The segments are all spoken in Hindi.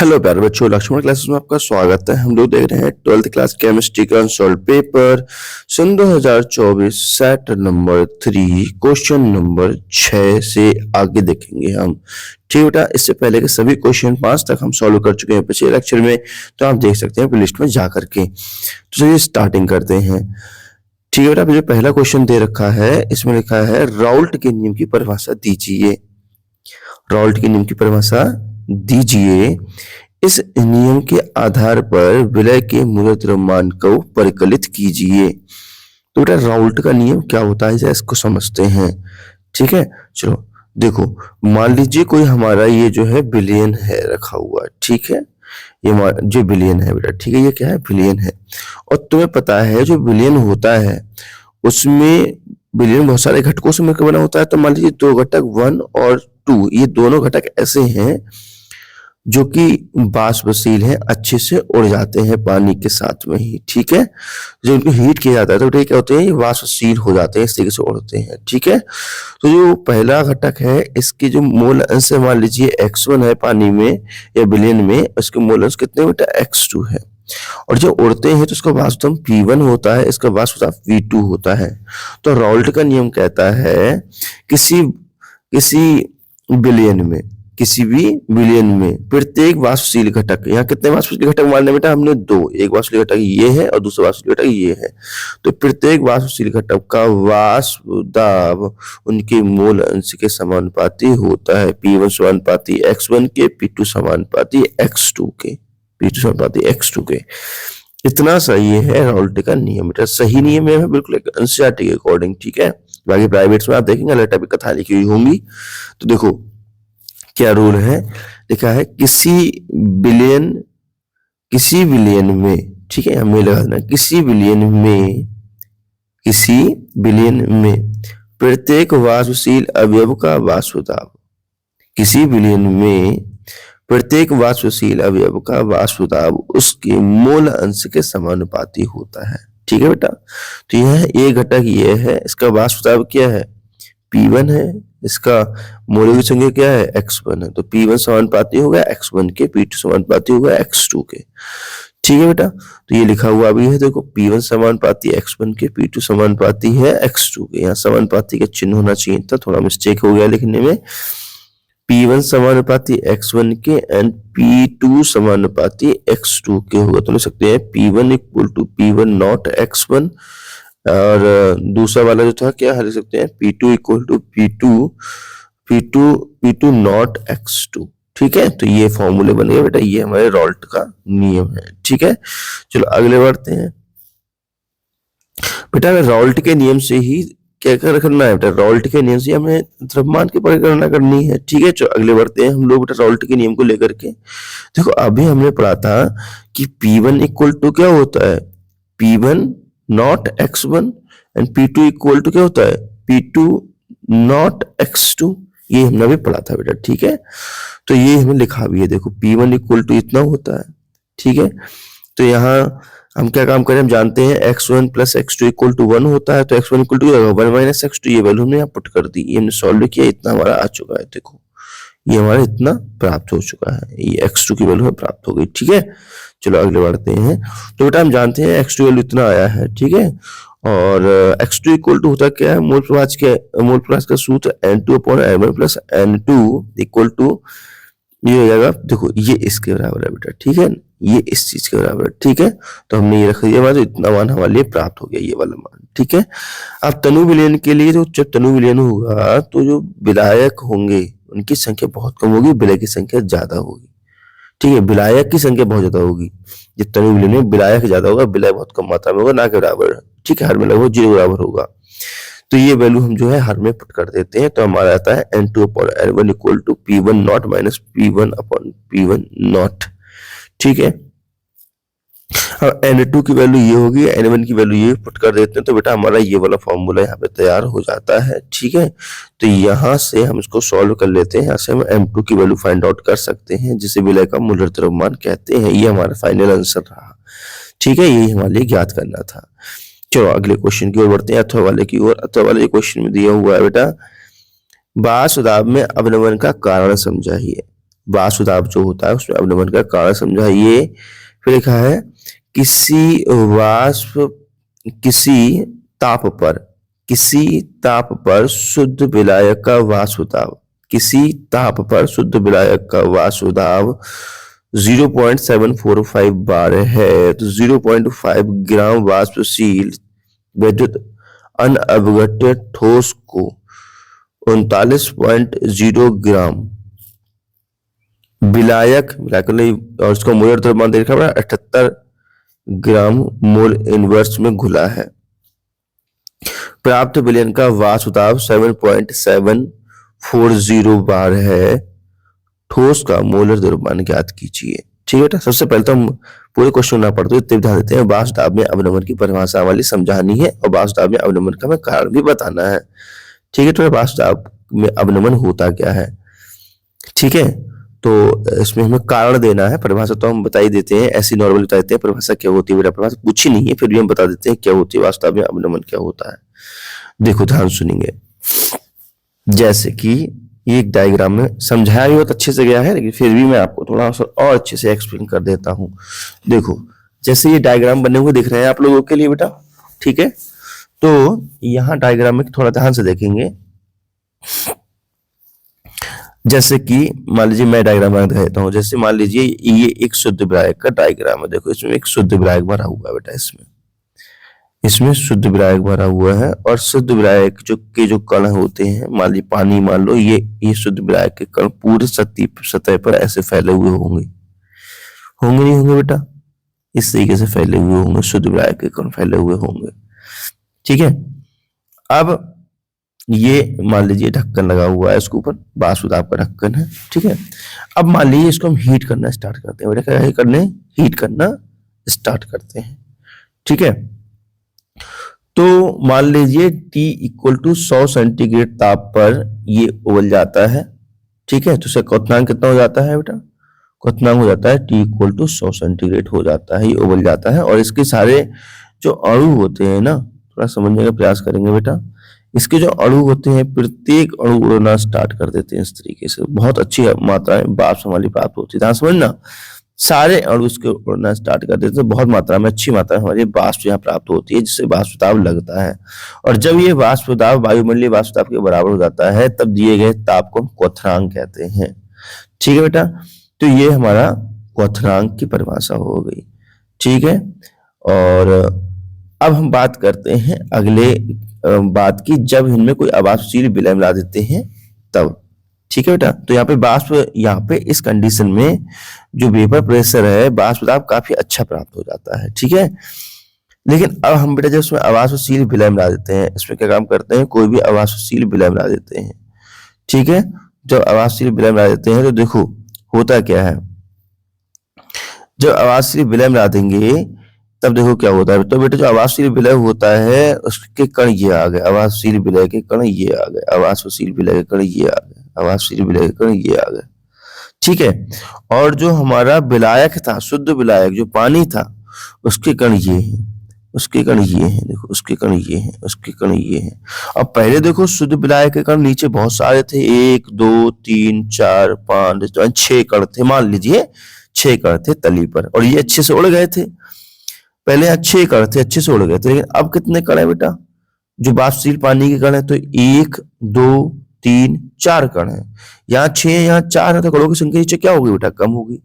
हेलो प्यारे बच्चों, लक्ष्मण क्लासेस में आपका स्वागत है। हम लोग देख रहे हैं 12th क्लास केमिस्ट्री का अनसॉल्व पेपर सन 2024 सेट नंबर 3 क्वेश्चन नंबर 6 से आगे देखेंगे हम। ठीक बेटा, इससे पहले के सभी क्वेश्चन 5 तक हम सॉल्व कर चुके हैं पिछले लेक्चर में, तो आप देख सकते हैं प्लेलिस्ट में जा करके। तो चलिए स्टार्टिंग करते हैं। ठीक है बेटा, मुझे पहला क्वेश्चन दे रखा है, इसमें लिखा है राउल्ट के नियम की परिभाषा दीजिए। राउल्ट के नियम की परिभाषा दीजिए। इस नियम के आधार पर विलय के मूल द्रव्यमान को परिकलित कीजिए। तो बेटा राउल्ट का नियम क्या होता है, इसको समझते हैं। ठीक है, चलो देखो, मान लीजिए कोई हमारा ये जो है बिलियन है रखा हुआ, ठीक है, ये जो बिलियन है बेटा, ठीक है, ये क्या है, बिलियन है। और तुम्हें पता है जो बिलियन होता है उसमें बिलियन बहुत सारे घटकों से मिलकर बना होता है। तो मान लीजिए दो घटक 1 और 2, ये दोनों घटक ऐसे हैं जो कि वाष्पशील हैं, अच्छे से उड़ जाते हैं पानी के साथ में ही। ठीक है, जब उनको हीट किया जाता है तो क्या होते हैं, ये वाष्पशील हो जाते हैं, इस तरीके से उड़ते हैं। ठीक है, तो जो पहला घटक है इसके जो मोल अंश है, मान लीजिए x1 है पानी में या बिलियन में, उसके मोल अंश कितने बेटा, x2 है। और जब उड़ते हैं तो उसका वाष्पदाब P1 होता है, इसका वाष्पदाब V2 होता है। तो राउल्ट का नियम कहता है किसी भी बिलियन में प्रत्येक वाष्पशील घटक, यहाँ कितने वाष्पशील घटक मानने बेटा, हमने 2, एक वाष्पशील घटक ये है और दूसरा वाष्पशील घटक ये है। तो प्रत्येक वाष्पशील घटक का वाष्पदाब उनके मोल अंश के समानुपाती होता है। P1 समानुपाती x1 के, P2 समानुपाती x2 के, इतना सही है राउल्ट का नियम। बेटा सही नियम है बिल्कुल एनसीईआरटी के अकॉर्डिंग। ठीक है, बाकी प्राइवेट्स में आप देखेंगे अलग टाइप की कथा लिखी हुई होंगी। तो देखो क्या रूल है, लिखा है किसी बिलियन में, ठीक है, हमें लगा देना, किसी बिलियन में प्रत्येक वाष्पशील अवयव का वाष्पदाब, किसी बिलियन में प्रत्येक वाष्पशील अवयव का वाष्पदाब उसके मोल अंश के समानुपाती होता है। ठीक है बेटा, तो यह एक घटक ये है, इसका वाष्पदाब क्या है, P1 है, इसका मौलिक संख्या क्या है, x1 है। तो P1 समानुपाती होगा x1 के, P2 समानुपाती होगा x2 के। ठीक है बेटा, तो ये लिखा हुआ भी है, देखो P1 समानुपाती x1 के, P2 समानुपाती है x2 के। यहाँ समानुपाती का चिन्ह होना चाहिए था, थोड़ा मिस्टेक हो गया लिखने में। P1 समानुपाती x1 के एंड P2 समानुपाती x2 के होगा। तो लिख सकते हैं P1 equal to P1 not x1, और दूसरा वाला जो था क्या लिख सकते हैं, P2 equal to P2 not x2। ठीक है, तो ये फॉर्मूले बन गए बेटा, ये हमारे राउल्ट का नियम है। ठीक है, चलो अगले बढ़ते हैं। बेटा राउल्ट के नियम से ही क्या करना है बेटा, राउल्ट के नियम से हमें द्रव्यमान की परिगणना करनी है। ठीक है, चलो अगले बढ़ते हैं हम लोग बेटा राउल्ट के नियम को लेकर के। देखो अभी हमने पढ़ा था कि P1 इक्वल टू क्या होता है, P1 not x1 and P2 equal to क्या होता है, P2 नॉट x2। ये हमने भी पढ़ा था बेटा। ठीक है, तो ये हमें लिखा भी है, देखो P1 इक्वल टू इतना होता है। ठीक है, तो यहाँ हम क्या काम करें, हम जानते हैं x1 plus x2 equal to 1 होता है। तो x1 equal to 1 minus x2, ये वैल्यू हमने यहाँ पुट कर दी, ये हमने सॉल्व किया, इतना हमारा आ चुका है। देखो ये हमारा इतना प्राप्त हो चुका है, ये x2 की वैल्यू प्राप्त हो गई। ठीक है, चलो अगले बढ़ते हैं। तो बेटा हम जानते हैं x2 वैल्यू इतना आया है। ठीक है, और x2 इक्वल टू होता क्या है, मोल प्रवाह का सूत्र N2 upon N1 plus N2 equal to, ये हो जाएगा, देखो ये इसके बराबर है बेटा। ठीक है, ये इस चीज के बराबर है। ठीक है, तो हमने ये रख दिया, तो इतना मान हमारे लिए प्राप्त हो गया, ये वाला मान। ठीक है, अब तनु विलयन के लिए, तो जब तनु विलयन होगा तो जो विलायक होंगे उनकी संख्या बहुत कम होगी, विलय की संख्या ज्यादा होगी। ठीक है, विलायक की संख्या बहुत ज्यादा होगी, जब तनु विलयन में विलायक ज्यादा होगा, विलय बहुत कम मात्रा में होगा, ना के बराबर। ठीक है, हर में लगभग 0 बराबर होगा। तो ये वैल्यू हम जो है हर में पुट कर देते हैं, तो हमारा आता है N2 upon N1 equal to P1 naught minus P1 upon P1 naught. ठीक है, अब N2 की वैल्यू ये होगी, N1 की वैल्यू ये पुट कर देते हैं, तो बेटा हमारा ये वाला फॉर्मूला यहाँ पे तैयार हो जाता है। ठीक है, तो यहाँ से हम इसको सॉल्व कर लेते हैं, यहाँ से हम M2 की वैल्यू फाइंड आउट कर सकते हैं, जिसे विलय का मूल द्रव्यमान कहते हैं। ये हमारा फाइनल आंसर रहा। ठीक है, यही हमारे लिए ज्ञात करना था। चलो अगले क्वेश्चन की ओर बढ़ते हैं, अथवा वाले की ओर। अथवा वाले क्वेश्चन में दिया हुआ है बेटा, वाष्पदाब में अवनमन का कारण समझाइए। वाष्प दाब जो होता है उसमें अवनमन का कारण समझाइए। फिर लिखा है किसी वाष्प किसी ताप पर किसी ताप पर शुद्ध विलायक का वाष्प दाब किसी ताप पर शुद्ध विलायक का वाष्प दाब 0.745 बार है तो 0.5 ग्राम वाष्पशील विद्युत अनअवघट्य ठोस को 39.0 ग्राम विलायक और उसका मोलर द्रव्यमान देखा है 78 ग्राम मोल इनवर्स में घुला है। प्राप्त विलयन का वाष्प दाब 7.740 बार है। ठोस का मोलर द्रव्यमान ज्ञात कीजिए। ठीक है ना, सबसे पहले तो हम पूरे क्वेश्चन ना पढ़ते इतने ध्यान देते हैं। वाष्प दाब में अवनमन की परिभाषा वाली समझानी है और वाष्प दाब में अवनमन का हमें कारण भी बताना है। ठीक है, तो वाष्प दाब में अवनमन होता क्या है। ठीक है, तो इसमें हमें कारण देना है। परिभाषा तो हम बता ही देते हैं, ऐसी नॉर्मल बता देते हैं परिभाषा क्या होती है। मेरा परिभाषा पूछी नहीं है, फिर भी हम बता देते हैं क्या होती है वाष्प दाब में अवनमन क्या होता है। देखो ध्यान सुनेंगे, जैसे कि ये एक डायग्राम में समझाया भी बहुत अच्छे से गया है, लेकिन फिर भी मैं आपको थोड़ा सा और अच्छे से एक्सप्लेन कर देता हूँ। देखो जैसे ये डायग्राम बने हुए दिख रहे हैं आप लोगों के लिए बेटा, ठीक है। तो यहाँ डायग्राम में थोड़ा ध्यान से देखेंगे, जैसे कि मान लीजिए मैं डायग्राम बना देता हूँ। जैसे मान लीजिए ये एक शुद्ध विलायक का डायग्राम है। देखो इसमें एक शुद्ध विलायक भरा हुआ है बेटा, इसमें शुद्ध विलायक भरा हुआ है और शुद्ध विलायक जो कण होते हैं, मान लीजिए पानी मान लो, ये शुद्ध विलायक के कण पूरे सतह पर ऐसे फैले हुए होंगे नहीं होंगे बेटा, इस तरीके से फैले हुए होंगे, शुद्ध विलायक के कण फैले हुए होंगे। ठीक है, अब ये मान लीजिए ढक्कन लगा हुआ है, इसके ऊपर वाष्प दाब का ढक्कन है। ठीक है, अब मान लीजिए इसको हम हीट करना स्टार्ट करते हैं। बेटा क्या करने, हीट करना स्टार्ट करते हैं। ठीक है, तो मान लीजिए T = 100 सेंटीग्रेड ताप पर ये उबल जाता है। ठीक है, तो इसका क्वथनांक कितना हो जाता है बेटा, क्वथनांक हो जाता है T = 100 सेंटीग्रेड हो जाता है, ये उबल जाता है। और इसके सारे जो अणु होते हैं ना, थोड़ा समझने का प्रयास करेंगे बेटा, इसके जो अणु होते हैं प्रत्येक अणु उड़ना स्टार्ट कर देते हैं। इस तरीके से बहुत अच्छी मात्रा में वाष्प हमारी प्राप्त होती है। ध्यान समझना, सारे अणु इसके उड़ना स्टार्ट कर देते हैं, बहुत मात्रा में अच्छी मात्रा में हमारी वाष्प यहाँ प्राप्त होती है, जिससे वाष्प दाब लगता है। और जब ये वाष्प दाब वायुमंडलीय वाष्प दाब के बराबर हो जाता है, तब दिए गए ताप को हम क्वथनांक कहते हैं। ठीक है बेटा, तो ये हमारा क्वथनांक की परिभाषा हो गई। ठीक है, और अब हम बात करते हैं अगले बात की, जब इनमें कोई अवाष्पशील विलय मिला देते हैं तब। ठीक है बेटा, तो यहाँ पे वाष्प, यहाँ पे इस कंडीशन में जो वेपर प्रेशर है, वाष्प दाब काफी अच्छा प्राप्त हो जाता है। ठीक है, लेकिन अब हम बेटा जब उसमें अवाष्पशील विलय मिला देते हैं, इसमें क्या काम करते हैं, कोई भी अवाष्पशील विलय मिला देते हैं। ठीक है, जब अवाष्पशील विलय मिला देते हैं तो देखो होता क्या है, जब अवाष्पशील विलय मिला देंगे तब देखो क्या होता है। तो बेटा जो अवाष्पशील विलय होता है उसके कण ये आ गए, अवाष्पशील विलय के कण ये आ गए, अवाष्पशील विलय के कण ये आ गए, अवाष्पशील विलय के कण ये आ गए। ठीक है, और जो हमारा विलायक था, शुद्ध विलायक जो पानी था, उसके कण ये हैं, उसके कण ये हैं, देखो उसके कण ये हैं, उसके कण ये हैं। अब पहले देखो शुद्ध विलायक के कण नीचे बहुत सारे थे, 1 2 3 4 5 6 कण थे, मान लीजिए 6 कण थे तली पर, और ये अच्छे से उड़ गए थे। पहले यहाँ 6 कण थे, अच्छे से उड़ गए थे, लेकिन अब कितने कण है बेटा, जो वाष्पशील पानी के कण है, तो 1 2 3 4 कण है। यहाँ 6 यहाँ 4 है, तो कणों की संख्या नीचे क्या होगी बेटा, कम होगी।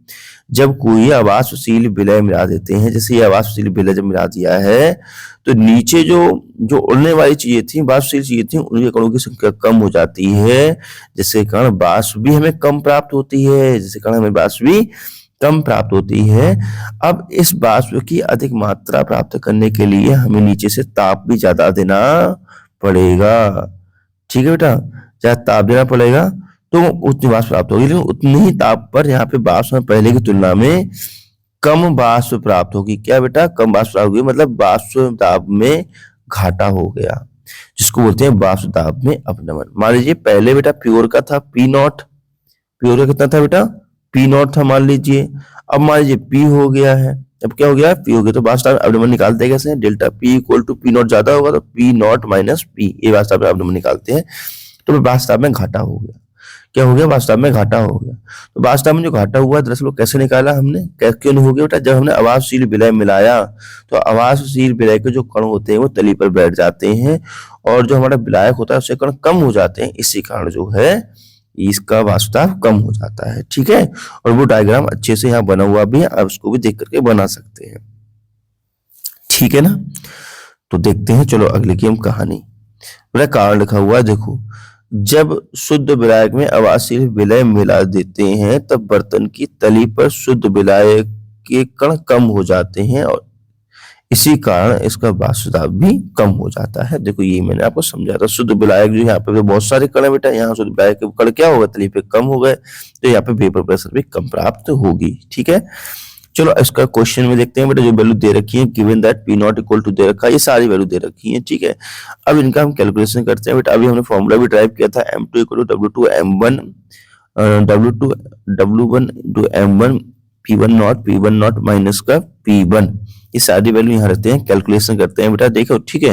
जब कोई अवाष्पशील विलय मिला देते हैं, जैसे ये अवाष्पशील विलय जब मिला दिया है, तो नीचे जो उड़ने वाली चीजें थी, वाष्पशील चीजें थी, उनके कणों की संख्या कम हो जाती है, जिससे कण वाष्प भी हमें कम प्राप्त होती है, जिससे कण हमें वाष्प भी कम प्राप्त होती है। अब इस वाष्प की अधिक मात्रा प्राप्त करने के लिए हमें नीचे से ताप भी ज्यादा देना पड़ेगा। ठीक है बेटा, ज्यादा ताप देना पड़ेगा तो उतनी वाष्प प्राप्त होगी, लेकिन उतनी ही ताप पर यहाँ पे वाष्प में पहले की तुलना में कम वाष्प प्राप्त होगी। क्या बेटा, कम वाष्प प्राप्त होगी, मतलब वाष्प दाब में घाटा हो गया, जिसको बोलते हैं वाष्प दाब में अवनमन। मान लीजिए पहले बेटा प्योर का था P0, प्योर का कितना था बेटा, P0 था मान लीजिए। अब मान लीजिए P हो गया है, अब क्या हो गया, P हो गया, तो वाष्प दाब अवनमन निकालते हैं कैसे, डेल्टा P = P0 ज्यादा होगा तो P0 - P, ये वाष्प दाब अवनमन निकालते हैं, तो वाष्प दाब में घाटा हो गया। क्या हो गया, वास्तव में घाटा हो गया। तो वास्तव में जो घाटा हुआ दरअसल वो कैसे निकाला हमने, क्यों नहीं हो गया बेटा, जब हमने अवाशशील विलय मिलाया तो अवाशशील विलय के जो कण होते हैं वो तली पर बैठ जाते हैं और जो हमारा विलायक होता है उससे कण कम हो जाते हैं, इसी कारण जो है इसका वास्तव कम हो जाता है। ठीक है, और वो डायग्राम अच्छे से यहाँ बना हुआ भी है, आप उसको भी देख करके बना सकते हैं। ठीक है ना, तो देखते हैं, चलो अगले की हम कहानी। मेरा कारण लिखा हुआ है, देखो जब शुद्ध विलायक में अवाशशील विलय मिला देते हैं तब बर्तन की तली पर शुद्ध विलायक के कण कम हो जाते हैं और इसी कारण इसका वाष्पदाब भी कम हो जाता है। देखो ये मैंने आपको समझा था, शुद्ध विलायक जो यहाँ पे तो बहुत सारे कण है बेटा, यहाँ शुद्ध विलायक के कण क्या होगा, तली पे कम हो गए तो यहाँ पे वेपर प्रेशर भी कम प्राप्त होगी। ठीक है, चलो इसका क्वेश्चन में देखते हैं बेटा, जो वैल्यू दे रखी है given that P not equal to दे रखा है, ये सारी वैल्यू दे रखी है। ठीक है, अब इनका हम कैलकुलेशन करते हैं बेटा। अभी हमने फॉर्मूला भी ड्राइव किया था, m2 equal to w2 m1 w2 w1 into m1 p1 naught minus का p1, ये सारी वैल्यू यहाँ रखते हैं, कैलकुलेशन करते हैं बेटा। देखो ठीक है,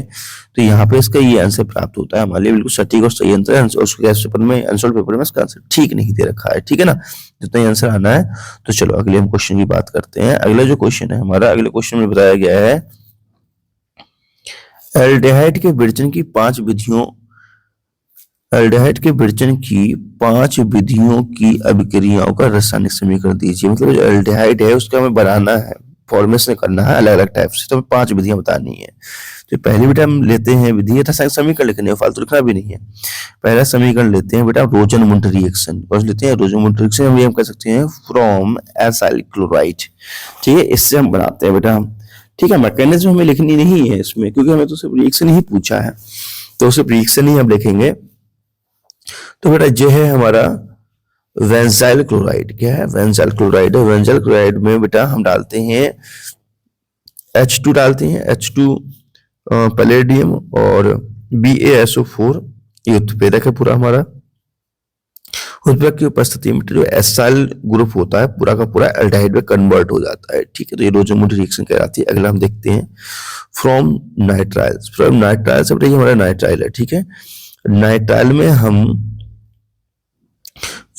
तो यहाँ पे इसका ये आंसर प्राप्त होता है हमारे लिए बिल्कुल सटीक और सही आंसर है। उसके पेपर में आंसर पेपर में इसका आंसर ठीक नहीं दे रखा है। ठीक है ना, जितना ही आंसर आना है। तो चलो अगले हम क्वेश्चन की बात करते हैं। अगला जो क्वेश्चन है हमारा, अगले क्वेश्चन में बताया गया है एल्डिहाइड के विरचन की 5 विधियों, एल्डिहाइड के विरचन की 5 विधियों की अभिक्रियाओं का रासायनिक समीकरण दीजिए। मतलब जो एल्डिहाइड है उसका हमें बनाना है, फॉर्मेशन करना है अलग अलग टाइप से, तो हमें 5 विधियां बतानी है। तो पहली बेटा हम लेते हैं विधि, रासायनिक समीकरण लिखने है, फालतू लिखना भी नहीं है। पहला समीकरण लेते हैं बेटा रोजन-मुंड रिएक्शन, कौन लेते हैं, रोजन-मुंड रिएक्शन हम कह सकते हैं फ्रॉम एसाइल क्लोराइड। ठीक है, इससे हम बनाते हैं बेटा। ठीक है, मैकेनिज्म हमें लिखनी नहीं है इसमें, क्योंकि हमें तो सिर्फ रिएक्शन ही पूछा है, तो सिर्फ रिएक्शन ही हम लिखेंगे। तो बेटा ये है हमारा वेंजाइल क्लोराइड, क्या है, वेंजाइल क्लोराइड है। वेंजाइल क्लोराइड में बेटा हम डालते हैं H2 डालते हैं, H2 पैलेडियम और BaSO4, ये उत्प्रेरक है पूरा हमारा। उत्प्रेरक की उपस्थिति में जो एसाइल ग्रुप होता है पूरा का पूरा एल्डिहाइड में कन्वर्ट हो जाता है। ठीक है, तो ये रोजन-मुंड रिएक्शन कहलाती है। अगला हम देखते हैं फ्रॉम नाइट्राइल्स, फ्रॉम नाइट्राइल्स बेटा ये हमारा नाइट्राइल है। ठीक है, नाइट्राइल में हम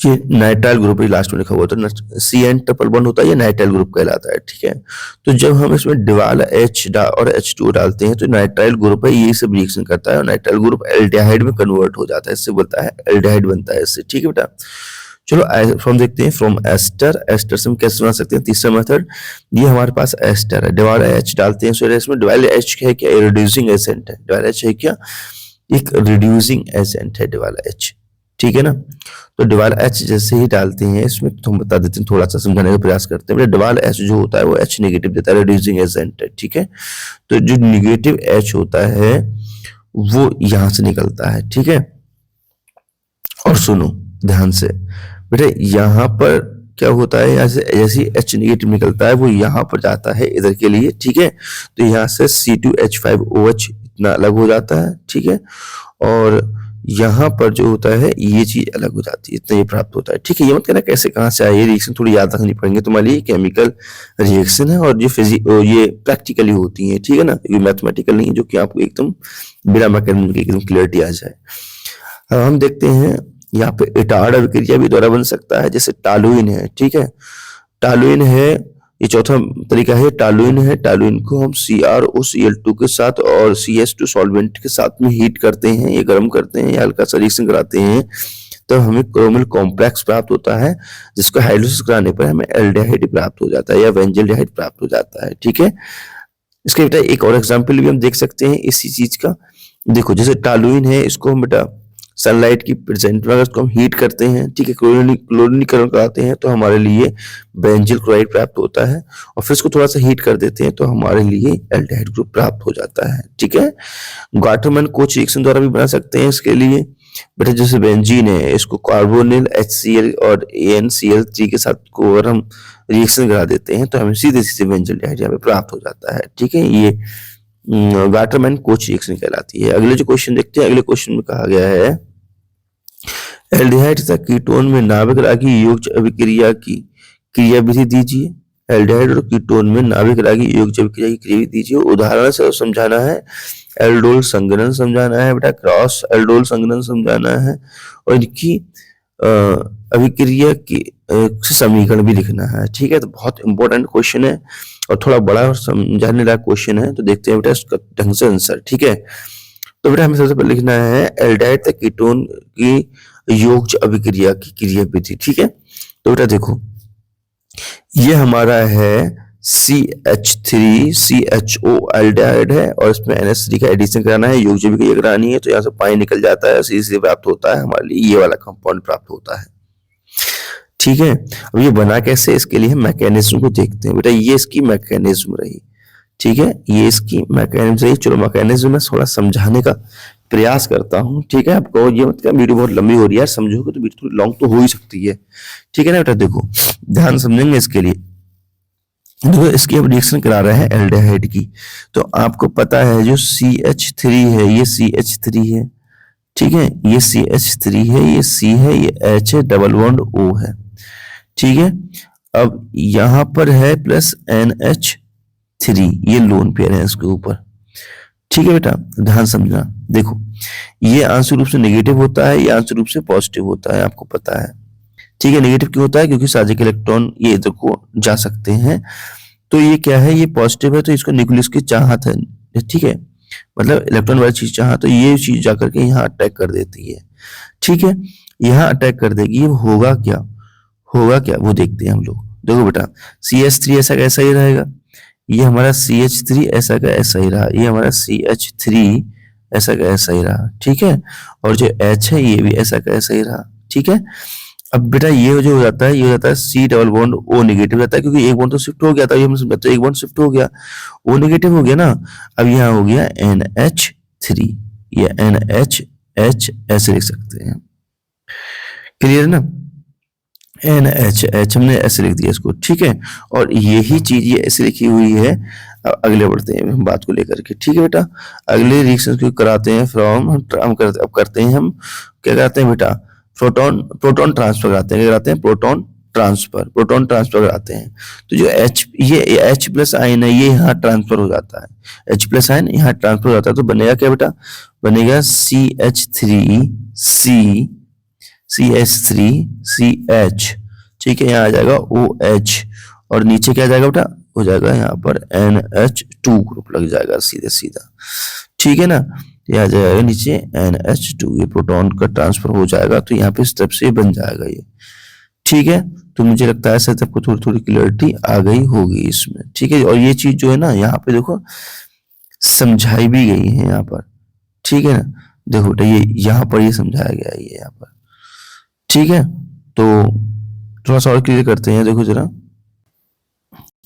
ये नाइट्राइल ग्रुप लास्ट में लिखा हुआ था, CN ट्रिपल बॉन्ड होता है, ये नाइट्राइल ग्रुप कहलाता है। ठीक है, तो जब हम इसमें डिवाल H और H2 डालते हैं तो नाइट्राइल ग्रुप है, ये सब रिएक्शन करता है और नाइट्राइल ग्रुप एल्डिहाइड में कन्वर्ट हो जाता है, इससे बोलता है एल्डिहाइड बनता है इससे। ठीक है बेटा, चलो फ्रॉम देखते हैं, फ्रॉम एस्टर, एस्टर से हम कैसे बना सकते हैं, तीसरा मेथड, ये हमारे पास एस्टर है, डिवाल H डालते हैं, सो इसमें डिवाल H है क्या, रिड्यूसिंग एजेंट है, डिवाल H है क्या, एक रिड्यूसिंग एजेंट है डिवाल H। ठीक है ना, तो डिवाल H जैसे ही डालते हैं इसमें, तो हम बता देते हैं, थोड़ा सा समझाने का प्रयास करते हैं। डिवाल H जो होता है वो H नेगेटिव देता है, रिड्यूसिंग एजेंट है। ठीक है, तो जो नेगेटिव H होता है वो यहां से निकलता है। ठीक है, और सुनो ध्यान से बेटा, यहाँ पर क्या होता है, यहाँ से जैसे H नेगेटिव निकलता है वो यहाँ पर जाता है इधर के लिए। ठीक है, तो यहाँ से C2H5OH इतना अलग हो जाता है। ठीक है, और यहाँ पर जो होता है ये चीज अलग हो जाती है, इतना ये प्राप्त होता है। ठीक है, ये मत कहना कैसे कहाँ से आए, ये रिएक्शन थोड़ी याद रखनी पड़ेंगे तुम्हारे लिए, केमिकल रिएक्शन है और ये प्रैक्टिकली होती है। ठीक है ना, ये मैथमेटिकल नहीं है, जो कि आपको एकदम बिना मैकेनिज्म के एकदम क्लियरिटी आ जाए। अब हम देखते हैं यहाँ पे इटार्ड अभिक्रिया भी द्वारा बन सकता है, जैसे टालुइन है। ठीक है, टालुइन है, ये चौथा तरीका है, टालुइन है। टालुइन को हम CrOCl2 के साथ और CH2 सॉल्वेंट के साथ में हीट करते हैं, ये गर्म करते हैं या हल्का सा रिएक्शन कराते हैं, तो हमें क्रोमिल कॉम्प्लेक्स प्राप्त होता है, जिसको हाइड्रोलिसिस कराने पर हमें एल्डिहाइड प्राप्त हो जाता है या वेंजाइल्डिहाइड प्राप्त हो जाता है। ठीक है, इसके बेटा एक और एग्जाम्पल भी हम देख सकते हैं इसी चीज का। देखो जैसे टालुइन है, इसको हम बेटा सनलाइट की प्रेजेंट में अगर इसको हम हीट करते हैं, ठीक है, क्लोरीनीकरण कराते हैं, तो हमारे लिए बेंजिल क्लोराइड प्राप्त होता है, और फिर इसको थोड़ा सा हीट कर देते हैं तो हमारे लिए एल्डिहाइड ग्रुप प्राप्त हो जाता है। ठीक है, गाटरमैन कोच रिएक्शन द्वारा भी बना सकते हैं इसके लिए बेटा, जैसे बेंजीन है, इसको कार्बोनिल HCl और AnCl3 के साथ को अगर हम रिएक्शन करा देते हैं तो हमें सीधे सीधे बेंजिल्डिहाइड यहाँ पे प्राप्त हो जाता है। ठीक है, ये गाटरमैन कोच रिएक्शन कहलाती है। अगले जो क्वेश्चन देखते हैं, अगले क्वेश्चन में कहा गया है एल्डिहाइड तथा कीटोन में नाभिक रागी योग्य अभिक्रिया की क्रिया विधि दीजिए। एल्डिहाइड और कीटोन में नाभिक रागी योग्य अभिक्रिया की क्रिया विधि दीजिए। उदाहरण से समझाना है, एल्डोल संघनन समझाना है बेटा, क्रॉस एल्डोल संघनन समझाना है, और इनकी अभिक्रिया की समीकरण भी लिखना है। ठीक है, तो बहुत इंपॉर्टेंट क्वेश्चन है और थोड़ा बड़ा और समझाने लायक क्वेश्चन है, तो देखते हैं बेटा इसका ढंग से आंसर। ठीक है, तो बेटा हमें सबसे पहले लिखना है एल्डिहाइड तथा कीटोन की योज्य अभिक्रिया की क्रिया विधि। ठीक है, तो बेटा देखो ये हमारा है CH3CHO एल्डिहाइड है और इसमें NH3 का एडिशन कराना है, योज्य अभिक्रिया करानी है, तो यहाँ से पानी निकल जाता है, C प्राप्त होता है, हमारे लिए ये वाला कंपाउंड प्राप्त होता है। ठीक है, अब ये बना कैसे, इसके लिए हम मैकेनिज्म को देखते हैं। बेटा ये इसकी मैकेनिज्म रही। ठीक है, ये इसकी मैकेनिज्म रही। चलो मैकेनिज्म में थोड़ा समझाने का प्रयास करता हूँ। ठीक है, आपको ये मतलब वीडियो बहुत लंबी हो रही है, समझोगे तो वीडियो थोड़ी लॉन्ग तो हो ही सकती है। ठीक है ना बेटा, देखो ध्यान समझेंगे इसके लिए। देखो इसकी अब रिएक्शन करा रहे हैं एल्डिहाइड की, तो आपको पता है जो CH3 है ये CH3 है। ठीक है, ये CH3 है, ये C है, ये H है, डबल बॉन्ड O है। ठीक है, अब यहां पर है प्लस NH3, ये लोन पेयर है इसके ऊपर। ठीक है बेटा, ध्यान समझना। देखो ये आंशिक रूप से नेगेटिव होता है, ये आंशिक रूप से पॉजिटिव होता है, आपको पता है। ठीक है, नेगेटिव क्यों होता है, क्योंकि साजिक इलेक्ट्रॉन ये इधर को जा सकते हैं। तो ये क्या है, ये पॉजिटिव है, तो इसको न्यूक्लियस की चाहत है। ठीक है, मतलब इलेक्ट्रॉन वाली चीज चाहत, तो ये चीज जाकर के यहाँ अटैक कर देती है। ठीक है, यहाँ अटैक कर देगी, ये होगा क्या, होगा क्या वो देखते हैं हम लोग। देखो बेटा CH3 ऐसा कैसा ही रहेगा, ये हमारा CH3 ऐसा का ऐसा ही रहा, ये हमारा CH3 ऐसा का ऐसा ही रहा। ठीक है, और जो H है ये भी ऐसा का ऐसा ही रहा। ठीक है, अब बेटा ये जो हो जाता है, ये हो जाता है C double bond O negative रहता है, क्योंकि एक बॉन्ड तो शिफ्ट हो गया था, ये हम समझते हैं एक बॉन्ड शिफ्ट हो गया, O नेगेटिव हो गया ना। अब यहाँ हो गया NH3 या NHH ऐसे लिख सकते हैं। क्लियर ना, NHH हमने ऐसे लिख दिया इसको। ठीक है, और यही चीज ये ऐसे लिखी हुई है। अब अगले बढ़ते हैं हम बात को लेकर के। ठीक है बेटा, अगले रिएक्शन को कराते हैं फ्रॉम हम करते हैं हम क्या करते हैं बेटा, प्रोटॉन ट्रांसफर कराते हैं। क्या कराते हैं, प्रोटॉन ट्रांसफर कराते हैं। तो जो ये H प्लस आयन है ये यहाँ ट्रांसफर हो जाता है, H प्लस आयन यहाँ ट्रांसफर हो जाता है, तो बनेगा क्या बेटा, बनेगा CH3CH। ठीक है, यहाँ आ जाएगा OH और नीचे क्या आ जाएगा बेटा, हो जाएगा यहाँ पर NH2 ग्रुप लग जाएगा सीधे सीधा। ठीक है ना, ये आ जाएगा नीचे NH2, ये प्रोटॉन का ट्रांसफर हो जाएगा, तो यहाँ पे इस तरफ से बन जाएगा ये। ठीक है, तो मुझे लगता है शायद आपको थोड़ी थोड़ी क्लियरिटी आ गई होगी इसमें। ठीक है, और ये चीज जो है ना यहाँ पे देखो समझाई भी गई है यहाँ पर। ठीक है ना, देखो बेटा ये यहाँ पर ये समझाया गया है ये यहाँ पर। ठीक है, तो थोड़ा सा और क्लियर करते हैं। देखो जरा,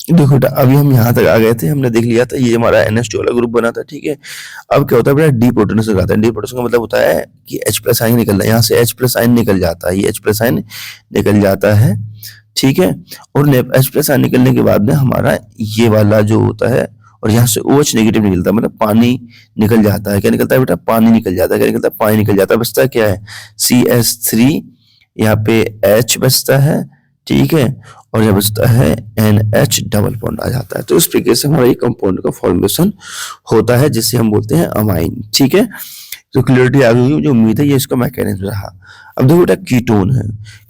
देखो बेटा अभी हम यहाँ तक आ गए थे, हमने देख लिया था ये हमारा NH2 वाला ग्रुप बना था। ठीक है, अब क्या होता है बेटा, डी प्रोटोनेशन कराता है। डी प्रोटोनेशन का मतलब होता है कि H प्लस आयन निकलना है, यहाँ से H प्लस आयन निकल जाता है, ये H प्लस आयन निकल जाता है। ठीक है, और H प्लस आयन निकलने के बाद में हमारा ये वाला जो होता है, और यहाँ से OH नेगेटिव निकलता है, मतलब पानी निकल जाता है। क्या निकलता है बेटा, पानी निकल जाता है। क्या निकलता है, पानी निकल जाता है। बचता क्या है, CH3, यहाँ पे H बचता है। ठीक है, और यह बचता है NH डबल बॉन्ड आ जाता है। तो इस तरीके से हमारा ये कंपाउंड का फॉर्मेशन होता है, जिसे हम बोलते हैं अमाइन। ठीक है, तो क्लियरिटी आ गई, जो उम्मीद है ये इसका मैकेनिज्म रहा। अब देखो बेटा कीटोन है,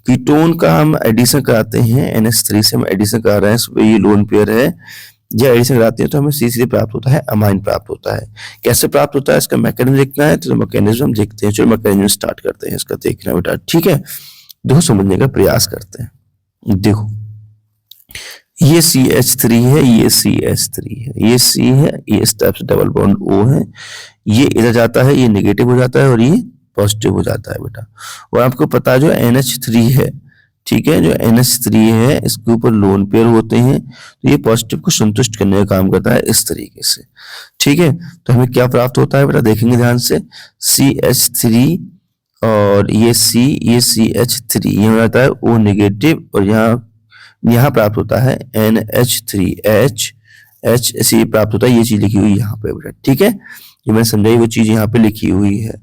कीटोन का हम एडिशन कराते हैं, NH3 से हम एडिशन करा रहे हैं, ये लोन पेयर है, जब एडिशन कराते हैं तो हमें C प्राप्त होता है, अमाइन प्राप्त होता है। कैसे प्राप्त होता है, इसका मैकेनिज्म देखना है, तो मैकेनिज्म हम देखते हैं। चलो मैकेनिज्म स्टार्ट करते हैं इसका देखना बेटा। ठीक है, देखो समझने का प्रयास करते हैं। देखो ये CH3 है, ये CH3 है, ये C है, ये इस टाइप से डबल बॉन्ड O है, ये इधर जाता है, ये नेगेटिव हो जाता है और ये पॉजिटिव हो जाता है बेटा। और आपको पता है जो NH3 है, ठीक है, जो NH3 है इसके ऊपर लोन पेयर होते हैं, तो ये पॉजिटिव को संतुष्ट करने का काम करता है इस तरीके से। ठीक है, तो हमें क्या प्राप्त होता है बेटा, देखेंगे ध्यान से, CH3 और ये C, ये CH3, ये हो जाता है O नेगेटिव, और यहाँ प्राप्त होता है NH3H, HC प्राप्त होता है। ये चीज लिखी हुई यहाँ पे बेटा। ठीक है, ये मैंने समझाई वो चीज यहाँ पे लिखी हुई है।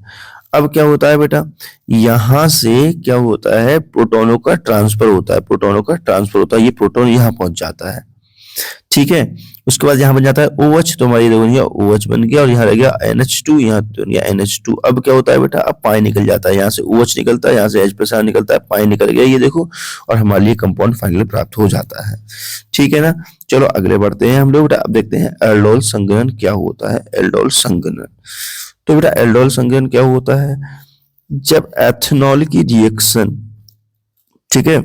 अब क्या होता है बेटा, यहाँ से क्या होता है, प्रोटोनों का ट्रांसफर होता है, प्रोटोनों का ट्रांसफर होता है, ये प्रोटोन यहाँ पहुंच जाता है। ठीक है। उसके बाद यहाँ बन जाता है OH, तो हमारी बन गया OH बन गया, और यहाँ रह गया NH2, यहाँ बन गया NH2। अब क्या होता है बेटा, अब पानी निकल जाता है, यहाँ से OH निकलता है, यहाँ से H+R निकलता है, पानी निकल गया, ये देखो, और हमारे लिए कंपाउंड फाइनली प्राप्त हो जाता है। ठीक है ना। चलो आगे बढ़ते हैं हम लोग बेटा। अब देखते हैं एल्डोल संघनन क्या होता है। एल्डोल संघनन, तो बेटा एल्डोल संघनन क्या होता है, जब एथेनॉल की रिएक्शन, ठीक है,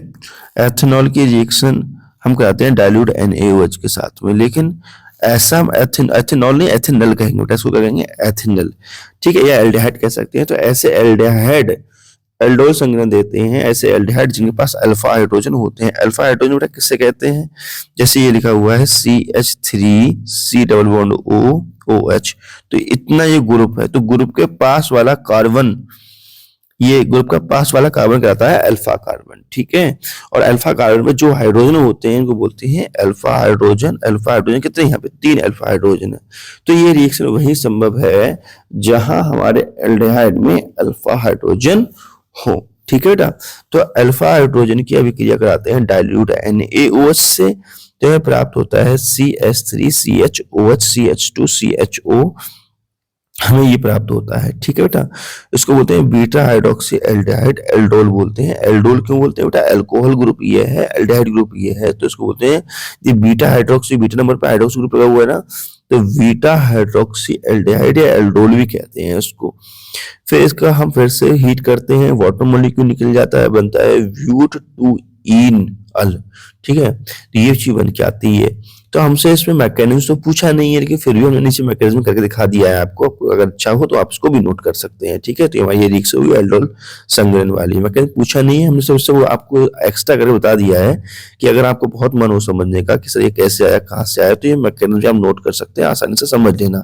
एथेनॉल की रिएक्शन हम कराते हैं डाइल्यूट NaOH के साथ में, लेकिन ऐसा हम एथेनॉल नहीं, एथेनल कहेंगे बेटा, इसको कहेंगे एथेनल, ठीक है, या एल्डिहाइड कह सकते हैं। तो ऐसे एल्डिहाइड एल्डोल संघनन देते हैं, ऐसे एल्डिहाइड जिनके पास अल्फा हाइड्रोजन होते हैं। अल्फा हाइड्रोजन बेटा किससे कहते हैं, जैसे ये लिखा हुआ है CH3 C double bond O OH, तो इतना ये ग्रुप है, तो ग्रुप के पास वाला कार्बन, ये ग्रुप का पास वाला कार्बन कहलाता है अल्फा कार्बन। ठीक है, और अल्फा कार्बन में जो हाइड्रोजन होते हैं इनको बोलते हैं अल्फा हाइड्रोजन। अल्फा हाइड्रोजन कितने, यहाँ पे 3 अल्फा हाइड्रोजन है। तो ये रिएक्शन वही संभव है जहां हमारे एल्डिहाइड में अल्फा हाइड्रोजन हो। ठीक है बेटा, तो अल्फा हाइड्रोजन की अभिक्रिया कराते हैं डाइल्यूट NaOH से, तो हमें प्राप्त होता है CH3CHOH CH2CHO, हमें ये प्राप्त होता है। ठीक है बेटा, इसको बोलते हैं बीटा हाइड्रोक्सी एल्डिहाइड, एल्डोल बोलते हैं। एल्डोल क्यों बोलते हैं बेटा, अल्कोहल ग्रुप ये है, एल्डिहाइड ग्रुप ये है, तो इसको बोलते हैं ये बीटा हाइड्रोक्सी, बीटा नंबर पे हाइड्रोक्सी ग्रुप लगा हुआ है ना, तो बीटा हाइड्रोक्सी एल्डिहाइड या एल्डोल भी कहते हैं इसको। फिर इसका हम फिर से हीट करते हैं, वाटर मॉलिक्यूल निकल जाता है, बनता है ब्यूट 2-ईन-अल। ठीक है, तो ये चीज बन के आती है। तो हमसे इसमें मैकेनिज्म तो पूछा नहीं है, लेकिन फिर भी हमने नीचे मैकेनिज्म करके दिखा दिया है आपको, अगर चाहो तो आप इसको भी नोट कर सकते हैं। ठीक है, तो हमारी ये रिएक्शन हुई एल्डोल संघनन वाली, मैकेनिज्म पूछा नहीं है हमने, सबसे वो आपको एक्स्ट्रा करके बता दिया है कि अगर आपको बहुत मन हो समझने का कि सर ये कैसे आया, कहाँ से आया, तो ये मैकेनिज्म आप नोट कर सकते हैं, आसानी से समझ लेना,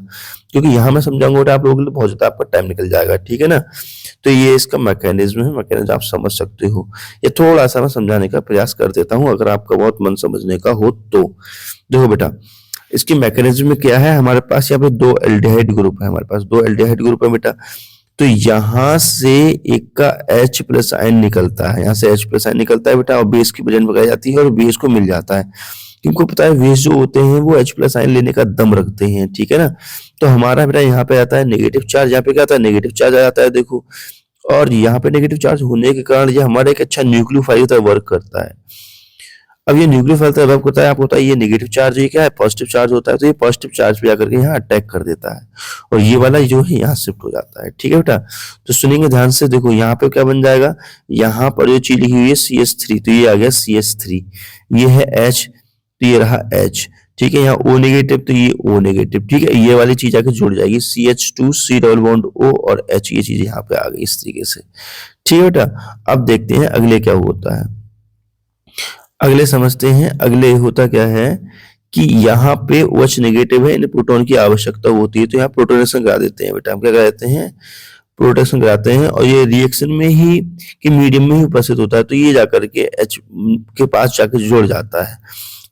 क्योंकि यहाँ मैं समझाऊंगा आप लोगों के लिए बहुत ज्यादा आपका टाइम निकल जाएगा। ठीक है ना, तो ये इसका मैकेनिज्म है, मैकेनिज्म आप समझ सकते हो। ये थोड़ा सा मैं समझाने का प्रयास कर देता हूँ, अगर आपका बहुत मन समझने का हो तो। देखो बेटा, इसकी मैकेनिज्म में क्या है, हमारे पास यहाँ पे 2 एल्डिहाइड ग्रुप है, हमारे पास 2 एल्डिहाइड ग्रुप है बेटा। तो यहाँ से एक का H+ आयन निकलता है, यहाँ से H+ आयन निकलता है बेटा, और बेस की वजन लगाई जाती है और बेस को मिल जाता है, क्योंकि पता है बेस जो होते हैं वो H+ आयन लेने का दम रखते हैं। ठीक है ना, तो हमारा बेटा यहाँ पे आता है नेगेटिव चार्ज, यहाँ पे क्या आता है, नेगेटिव चार्ज आ जाता है, देखो, और यहाँ पे नेगेटिव चार्ज होने के कारण ये हमारा एक अच्छा न्यूक्लियोफाइल की तरह वर्क करता है। अब ये न्यूक्लियोफाइल तरह वर्क होता है, आपको पता है ये नेगेटिव चार्ज, ये क्या है, पॉजिटिव चार्ज होता है, तो ये पॉजिटिव चार्ज पे आकर के यहाँ अटैक कर देता है, और ये वाला जो है यहाँ शिफ्ट हो जाता है। ठीक है बेटा, तो सुनेंगे ध्यान से, देखो यहाँ पे क्या बन जाएगा, यहाँ पर जो चीज लिखी हुई है CH3, तो ये आ गया CH3, ये है H, तो ये रहा H। ठीक है, यहाँ O नेगेटिव, तो ये O नेगेटिव। ठीक है, ये वाली चीज आके जुड़ जाएगी, CH2 C double bond O और H, ये चीज यहाँ पे आ गई इस तरीके से। ठीक है बेटा, अब देखते हैं अगले क्या होता है, अगले समझते हैं। अगले होता क्या है कि यहाँ पे OH नेगेटिव है, इन्हें प्रोटॉन की आवश्यकता होती है, तो यहाँ प्रोटोनेशन करा देते हैं बेटा, हम क्या करा देते हैं, प्रोटेक्शन कराते हैं, और ये रिएक्शन में ही कि मीडियम में ही उपस्थित होता है, तो ये जाकर के H के पास जाकर जुड़ जाता है,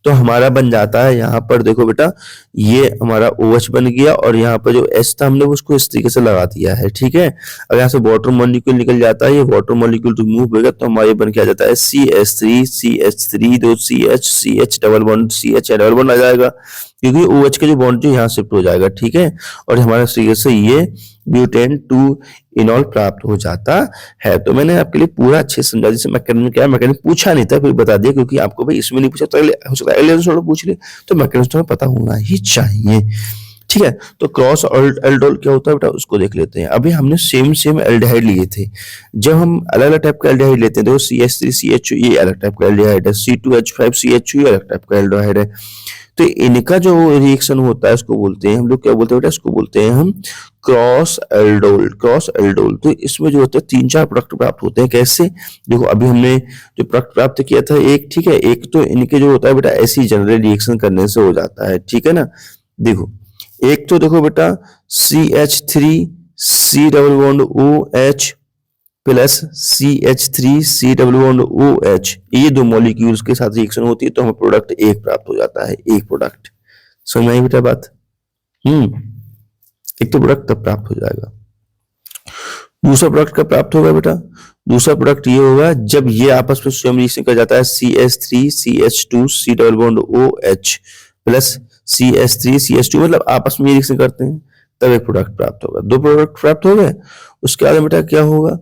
तो हमारा बन जाता है यहाँ पर, देखो बेटा, ये हमारा OH बन गया, और यहाँ पर जो H था हमने उसको इस तरीके से लगा दिया है। ठीक है, अगर यहाँ से वाटर मॉलिक्यूल निकल जाता है, ये वाटर मॉलिक्यूल रिमूव होगा, तो हमारे बन के आ जाता है CH3 दो CH double bond CH double bond आ जाएगा, क्योंकि OH का जो बॉन्ड जो यहाँ शिफ्ट हो जाएगा। ठीक है, और हमारे तरीके से ये ब्यूटेन 2-इनॉल प्राप्त हो जाता है। तो मैंने आपके लिए पूरा अच्छे से समझा, जैसे मैकेनिज्म क्या है, मैकेनिज्म पूछा नहीं था, फिर बता दिया, क्योंकि आपको भाई इसमें नहीं पूछा तो हो सकता है अगले पूछ ले, तो मैकेनिज्म तुम्हें पता होना ही चाहिए। ठीक है, तो क्रॉस एल्डोल क्या होता है बेटा, उसको देख लेते हैं। अभी हमने सेम एल्डिहाइड लिए थे, जब हम अलग अलग टाइप का एल्डिहाइड लेते हैं, देखो CH3CHO ये अलग टाइप का एल्डिहाइड है, C2H5CHO ये अलग टाइप का एल्डिहाइड है, तो इनका जो रिएक्शन होता है उसको बोलते हैं हम लोग, क्या बोलते हैं बेटा, इसको बोलते हैं हम क्रॉस एल्डोल। क्रॉस एल्डोल, तो इसमें जो होता है 3-4 प्रोडक्ट प्राप्त होते हैं। कैसे, देखो अभी हमने जो प्रोडक्ट प्राप्त किया था एक, ठीक है, एक तो इनके जो होता है बेटा ऐसी जनरल रिएक्शन करने से हो जाता है। ठीक है ना, देखो एक तो देखो बेटा CH3 C double bond OH plus CH3 C double bond OH, ये 2 मॉलिक्यूल्स के साथ रिएक्शन होती है, तो हमें प्रोडक्ट एक प्राप्त हो जाता है, एक प्रोडक्ट। समझ आई बेटा बात, एक तो प्रोडक्ट तब प्राप्त हो जाएगा। दूसरा प्रोडक्ट कब प्राप्त होगा बेटा, दूसरा प्रोडक्ट ये होगा जब ये आपस में स्वयं रिएक्शन कर जाता है CH3 CH2 C double bond OH plus CH3 CH2 मतलब आपस में रिएक्शन करते हैं, तब एक प्रोडक्ट प्राप्त होगा। दो प्रोडक्ट प्राप्त हो गए, उसके बाद बेटा क्या होगा,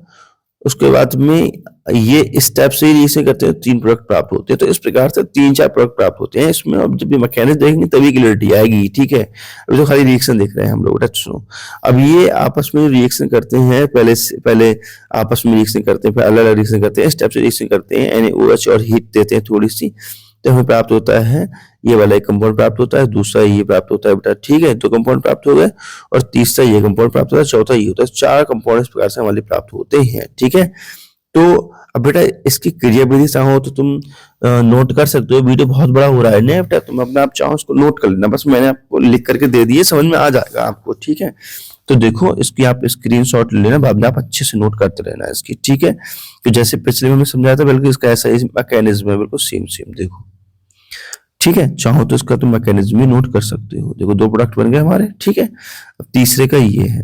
उसके बाद में ये इस टाइप से रिएक्शन करते हैं, तीन प्रोडक्ट प्राप्त होते हैं। तो इस प्रकार से 3-4 प्रोडक्ट प्राप्त होते हैं। इसमें अब जब भी मैकेनिज्म देखेंगे तभी क्लियरिटी आएगी, ठीक है। अभी तो खाली रिएक्शन देख रहे हैं हम लोग बेटा। सुनो, अब ये आपस में रिएक्शन करते हैं, पहले आपस में रिएक्शन करते हैं, फिर अलग अलग रिएक्शन करते हैं, इस टाइप से रिएक्शन करते हैं, NaOH और हीट देते हैं थोड़ी सी, तो हमें प्राप्त होता है ये वाला एक कंपाउंड प्राप्त होता है, दूसरा ये प्राप्त होता है बेटा, ठीक है। दो कंपाउंड प्राप्त हो गए और तीसरा ये कंपाउंड प्राप्त होता है, चौथा ये होता है। 4 कंपाउंड इस प्रकार से हमारे प्राप्त होते हैं, ठीक है। तो अब बेटा इसकी क्रियाविधि चाहो तो तुम नोट कर सकते हो। वीडियो बहुत बड़ा हो रहा है ना बेटा, तुम अपने आप चाहो उसको नोट कर लेना, बस मैंने आपको लिख करके दे दिए, समझ में आ जाएगा आपको, ठीक है। तो देखो इसकी आप स्क्रीनशॉट ले लेना, बाद में आप अच्छे से नोट करते रहना इसकी, ठीक है। तो जैसे पिछले में समझाया था, बिल्कुल इसका ऐसा ही मैकेनिज्म है, बिल्कुल सेम सेम देखो, ठीक है। चाहो तो इसका तुम मैकेनिज्म भी नोट कर सकते हो। देखो 2 प्रोडक्ट बन गए हमारे, ठीक है। अब तीसरे का ये है,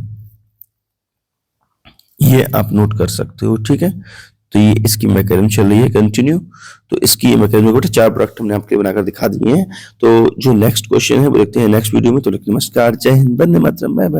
ये आप नोट कर सकते हो, ठीक है। तो ये इसकी मैकेनिज्म चल रही है कंटिन्यू। तो इसकी मैकेनिज्म बेटे 4 प्रोडक्ट हमने आपके बनाकर दिखा दिए हैं। तो जो नेक्स्ट क्वेश्चन है वो देखते हैं नेक्स्ट वीडियो में। तो नमस्कार, जय हिंद, वंदे मातरम, बाय बाय।